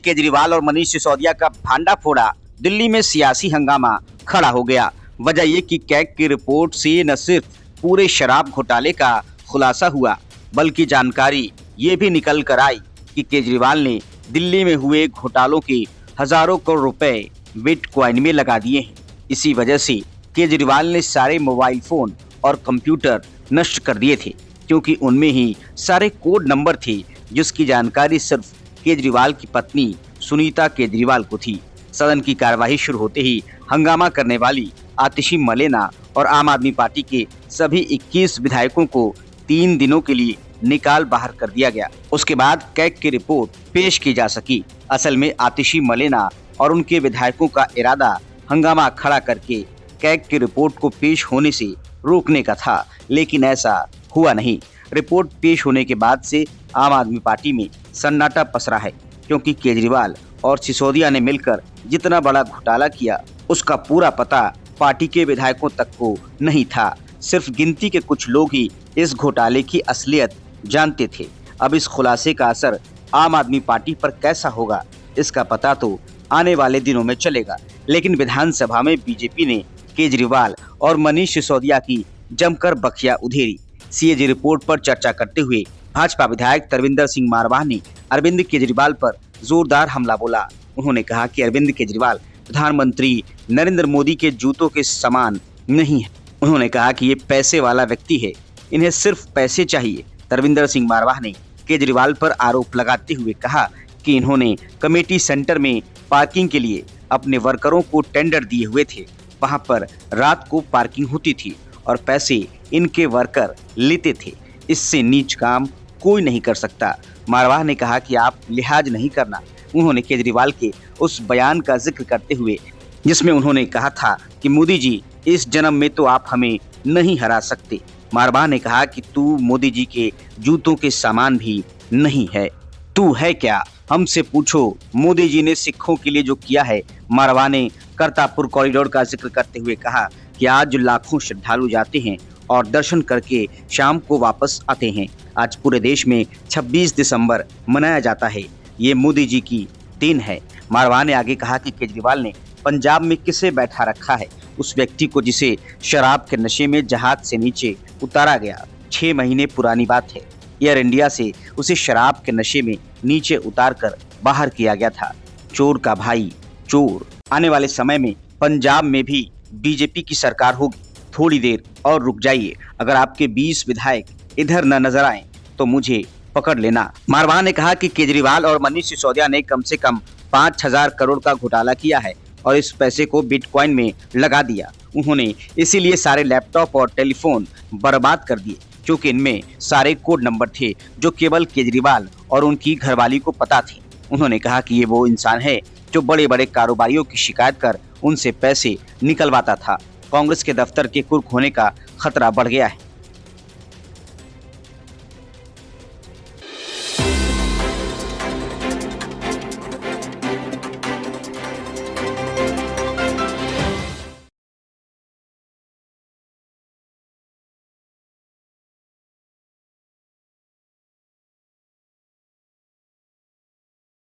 केजरीवाल और मनीष सिसोदिया का भांडा फोड़ा, दिल्ली में सियासी हंगामा खड़ा हो गया। वजह ये कि कैग की रिपोर्ट से न सिर्फ पूरे शराब घोटाले का खुलासा हुआ, बल्कि जानकारी ये भी निकल कर आई कि केजरीवाल ने दिल्ली में हुए घोटालों के हजारों करोड़ रुपए बिटकॉइन में लगा दिए हैं। इसी वजह से केजरीवाल ने सारे मोबाइल फोन और कंप्यूटर नष्ट कर दिए थे, क्योंकि उनमें ही सारे कोड नंबर थे, जिसकी जानकारी सिर्फ केजरीवाल की पत्नी सुनीता केजरीवाल को थी। सदन की कार्यवाही शुरू होते ही हंगामा करने वाली आतिशी मलेना और आम आदमी पार्टी के सभी 21 विधायकों को 3 दिनों के लिए निकाल बाहर कर दिया गया। उसके बाद कैग की रिपोर्ट पेश की जा सकी। असल में आतिशी मलेना और उनके विधायकों का इरादा हंगामा खड़ा करके कैग की रिपोर्ट को पेश होने से रोकने का था, लेकिन ऐसा हुआ नहीं। रिपोर्ट पेश होने के बाद से आम आदमी पार्टी में सन्नाटा पसरा है, क्योंकि केजरीवाल और सिसोदिया ने मिलकर जितना बड़ा घोटाला किया, उसका पूरा पता पार्टी के विधायकों तक को नहीं था। सिर्फ गिनती के कुछ लोग ही इस घोटाले की असलियत जानते थे। अब इस खुलासे का असर आम आदमी पार्टी पर कैसा होगा, इसका पता तो आने वाले दिनों में चलेगा। लेकिन विधानसभा में बीजेपी ने केजरीवाल और मनीष सिसोदिया की जमकर बखिया उधेरी। सीएजी रिपोर्ट पर चर्चा करते हुए भाजपा विधायक तरविंदर सिंह मारवाह ने अरविंद केजरीवाल पर जोरदार हमला बोला। उन्होंने कहा कि अरविंद केजरीवाल प्रधानमंत्री नरेंद्र मोदी के जूतों के समान नहीं है। उन्होंने कहा कि ये पैसे वाला व्यक्ति है, इन्हें सिर्फ पैसे चाहिए। तरविंदर सिंह मारवाह ने केजरीवाल पर आरोप लगाते हुए कहा कि इन्होंने कमेटी सेंटर में पार्किंग के लिए अपने वर्करों को टेंडर दिए हुए थे। वहां पर रात को पार्किंग होती थी और पैसे इनके वर्कर लेते थे। इससे नीच काम कोई नहीं कर सकता। मारवाह ने कहा कि आप लिहाज नहीं करना। उन्होंने केजरीवाल के उस बयान का जिक्र करते हुए, जिसमें उन्होंने कहा था कि मोदी जी इस जन्म में तो आप हमें नहीं हरा सकते। मारवाह ने कहा कि तू मोदी जी के जूतों के समान भी नहीं है, तू है क्या, हमसे पूछो। मोदी जी ने सिखों के लिए जो किया है। मारवाह ने करतारपुर कॉरिडोर का जिक्र करते हुए कहा कि आज लाखों श्रद्धालु जाते हैं और दर्शन करके शाम को वापस आते हैं। आज पूरे देश में 26 दिसंबर मनाया जाता है, ये मोदी जी की देन है। मारवाह ने आगे कहा कि केजरीवाल ने पंजाब में किसे बैठा रखा है, उस व्यक्ति को जिसे शराब के नशे में जहाज से नीचे उतारा गया। 6 महीने पुरानी बात है। एयर इंडिया से उसे शराब के नशे में नीचे उतार कर बाहर किया गया था। चोर का भाई चोर। आने वाले समय में पंजाब में भी बीजेपी की सरकार होगी। थोड़ी देर और रुक जाइए, अगर आपके 20 विधायक इधर न नजर आए तो मुझे पकड़ लेना। मारवाह ने कहा कि केजरीवाल और मनीष सिसोदिया ने कम से कम 5000 करोड़ का घोटाला किया है और इस पैसे को बिटकॉइन में लगा दिया। उन्होंने इसीलिए सारे लैपटॉप और टेलीफोन बर्बाद कर दिए, क्योंकि इनमें सारे कोड नंबर थे जो केवल केजरीवाल और उनकी घरवाली को पता थे। उन्होंने कहा कि ये वो इंसान है जो बड़े बड़े कारोबारियों की शिकायत कर उनसे पैसे निकलवाता था। कांग्रेस के दफ्तर के कुर्क होने का खतरा बढ़ गया है।